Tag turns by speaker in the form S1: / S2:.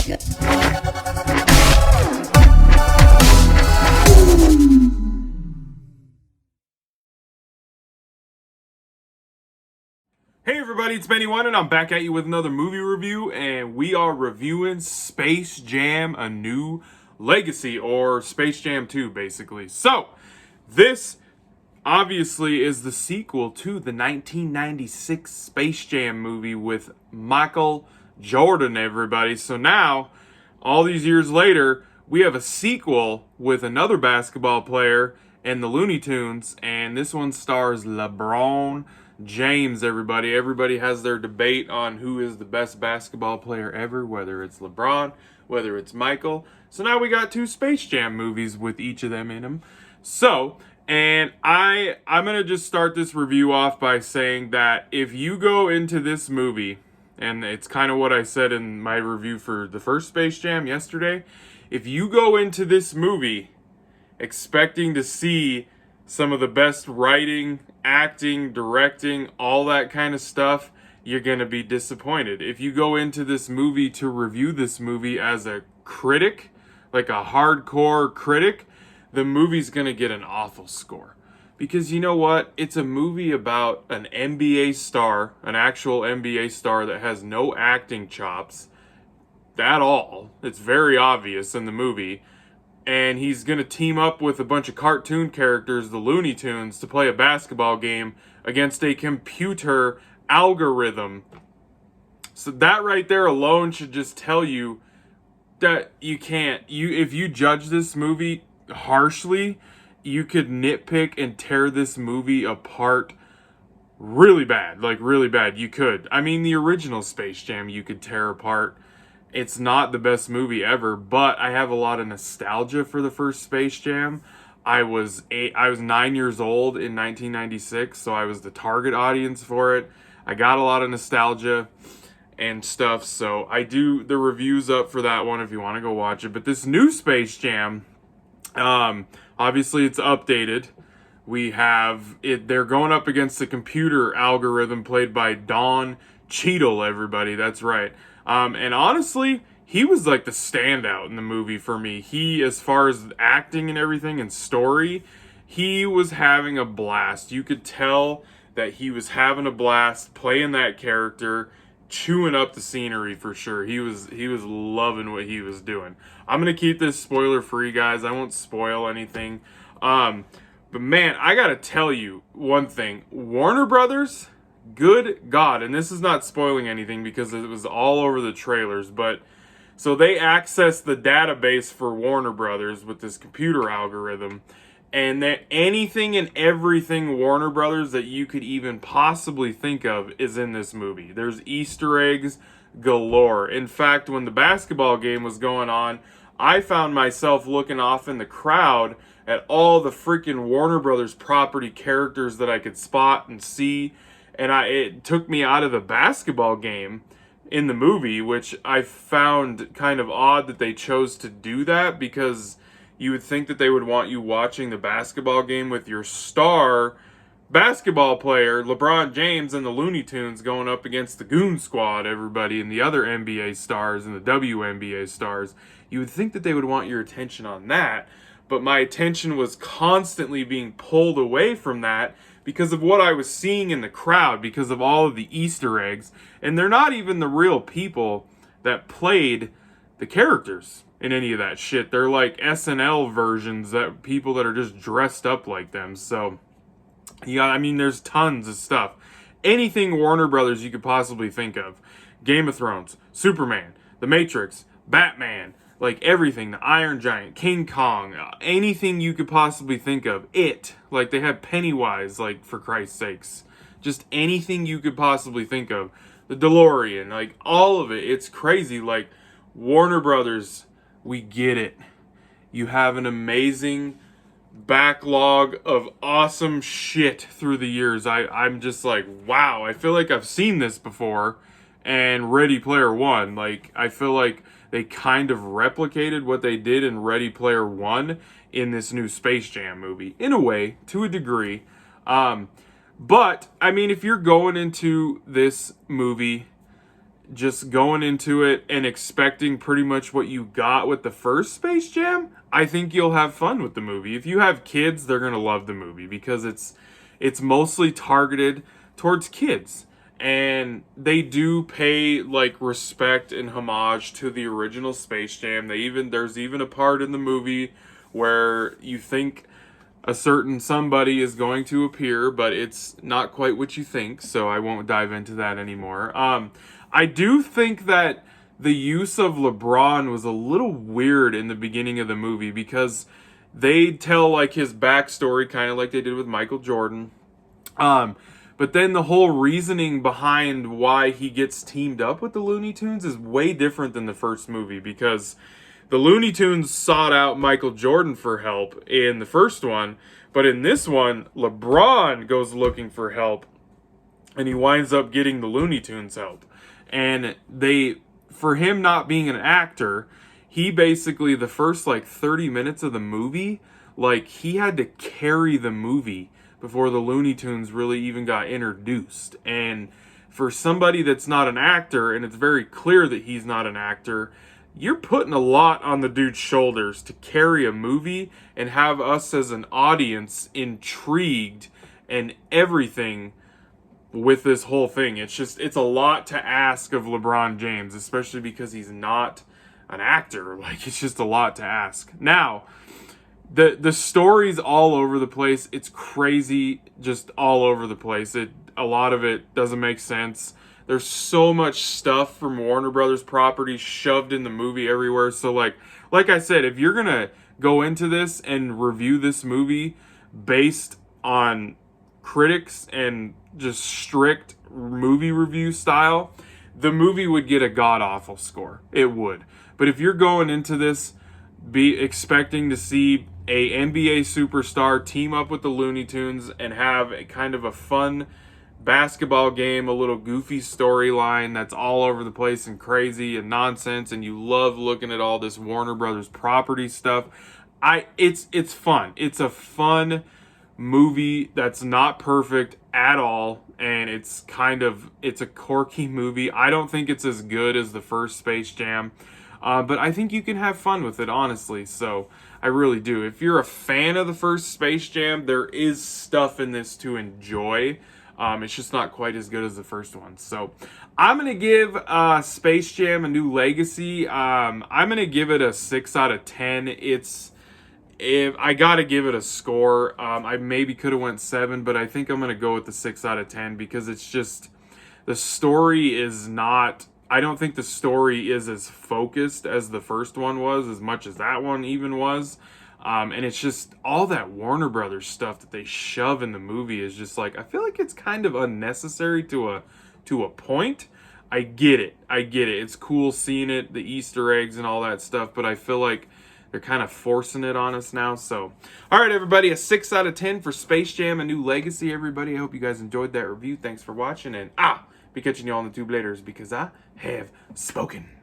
S1: Hey everybody, it's Benny One, and I'm back at you with another movie review, and we are reviewing Space Jam: A New Legacy, or Space Jam 2, basically. So, this obviously is the sequel to the 1996 Space Jam movie with Michael Jordan, everybody. So now, all these years later, we have a sequel with another basketball player and the Looney Tunes, and this one stars LeBron James, everybody. Everybody has their debate on who is the best basketball player ever, whether it's LeBron, whether it's Michael. So now we got two Space Jam movies with each of them in them. So, and I'm going to just start this review off by saying that if you go into this movie, and it's kind of what I said in my review for the first Space Jam yesterday, if you go into this movie expecting to see some of the best writing, acting, directing, all that kind of stuff, you're going to be disappointed. If you go into this movie to review this movie as a critic, like a hardcore critic, the movie's going to get an awful score. Because you know what? It's a movie about an NBA star, an actual NBA star that has no acting chops at all. It's very obvious in the movie. And he's going to team up with a bunch of cartoon characters, the Looney Tunes, to play a basketball game against a computer algorithm. So that right there alone should just tell you that you can't. If you judge this movie harshly, you could nitpick and tear this movie apart really bad. Like, really bad. You could. I mean, the original Space Jam you could tear apart. It's not the best movie ever, but I have a lot of nostalgia for the first Space Jam. I was 9 years old in 1996, so I was the target audience for it. I got a lot of nostalgia and stuff, so I do the reviews up for that one if you want to go watch it. But this new Space Jam, obviously it's updated. We have it. They're going up against the computer algorithm played by Don Cheadle. Everybody, that's right. And honestly, he was like the standout in the movie for me. He, as far as acting and everything and story, he was having a blast. You could tell that he was having a blast playing that character, chewing up the scenery for sure. He was loving what he was doing. I'm gonna keep this spoiler free, guys. I won't spoil anything. But man, I gotta tell you one thing. Warner Brothers, good God, and this is not spoiling anything because it was all over the trailers, but so they accessed the database for Warner Brothers with this computer algorithm, and that anything and everything Warner Brothers that you could even possibly think of is in this movie. There's Easter eggs galore. In fact, when the basketball game was going on, I found myself looking off in the crowd at all the freaking Warner Brothers property characters that I could spot and see. And it took me out of the basketball game in the movie, which I found kind of odd that they chose to do that, because you would think that they would want you watching the basketball game with your star basketball player, LeBron James, and the Looney Tunes going up against the Goon Squad, everybody, and the other NBA stars and the WNBA stars. You would think that they would want your attention on that, but my attention was constantly being pulled away from that because of what I was seeing in the crowd, because of all of the Easter eggs. And they're not even the real people that played the characters in any of that shit. They're like SNL versions, that people that are just dressed up like them. So, yeah, I mean, there's tons of stuff. Anything Warner Brothers you could possibly think of. Game of Thrones, Superman, The Matrix, Batman, like everything, the Iron Giant, King Kong, anything you could possibly think of. It, like they have Pennywise, like for Christ's sakes. Just anything you could possibly think of. The DeLorean, like all of it. It's crazy. Like Warner Brothers, we get it. You have an amazing backlog of awesome shit through the years. I'm just like, wow, I feel like I've seen this before. And Ready Player One, like I feel like they kind of replicated what they did in Ready Player One in this new Space Jam movie, in a way, to a degree. But I mean, if you're going into this movie just going into it and expecting pretty much what you got with the first Space Jam, I think you'll have fun with the movie. If you have kids, they're going to love the movie because it's mostly targeted towards kids. And they do pay like respect and homage to the original Space Jam. There's even a part in the movie where you think a certain somebody is going to appear, but it's not quite what you think, so I won't dive into that anymore. I do think that the use of LeBron was a little weird in the beginning of the movie because they tell like his backstory kind of like they did with Michael Jordan. But then the whole reasoning behind why he gets teamed up with the Looney Tunes is way different than the first movie because the Looney Tunes sought out Michael Jordan for help in the first one, but in this one, LeBron goes looking for help and he winds up getting the Looney Tunes help. And for him not being an actor, he basically, the first like 30 minutes of the movie, like he had to carry the movie before the Looney Tunes really even got introduced. And for somebody that's not an actor, and it's very clear that he's not an actor, you're putting a lot on the dude's shoulders to carry a movie and have us as an audience intrigued and everything with this whole thing. It's a lot to ask of LeBron James, especially because he's not an actor. Like, it's just a lot to ask. Now, the story's all over the place. It's crazy, just all over the place. A lot of it doesn't make sense. There's so much stuff from Warner Brothers properties shoved in the movie everywhere. So like I said, if you're gonna go into this and review this movie based on critics and just strict movie review style, the movie would get a god-awful score. It would. But if you're going into this be expecting to see a NBA superstar team up with the Looney Tunes and have a kind of a fun basketball game, a little goofy storyline that's all over the place and crazy and nonsense, and you love looking at all this Warner Brothers property stuff, it's fun. It's a fun movie that's not perfect at all, and it's a quirky movie. I don't think it's as good as the first Space Jam, but I think you can have fun with it, honestly. So I really do. If you're a fan of the first Space Jam, there is stuff in this to enjoy. It's just not quite as good as the first one. So I'm going to give Space Jam A New Legacy, I'm going to give it a 6 out of 10. If I got to give it a score, I maybe could have went 7, but I think I'm going to go with the 6 out of 10 because it's just, the story is not, I don't think the story is as focused as the first one was, as much as that one even was. And it's just all that Warner Brothers stuff that they shove in the movie is just like, I feel like it's kind of unnecessary to a point. I get it. It's cool seeing it, the Easter eggs and all that stuff, but I feel like they're kind of forcing it on us now. So, all right, everybody, a 6 out of 10 for Space Jam: A New Legacy, everybody. I hope you guys enjoyed that review. Thanks for watching, and be catching you on the tube later because I have spoken.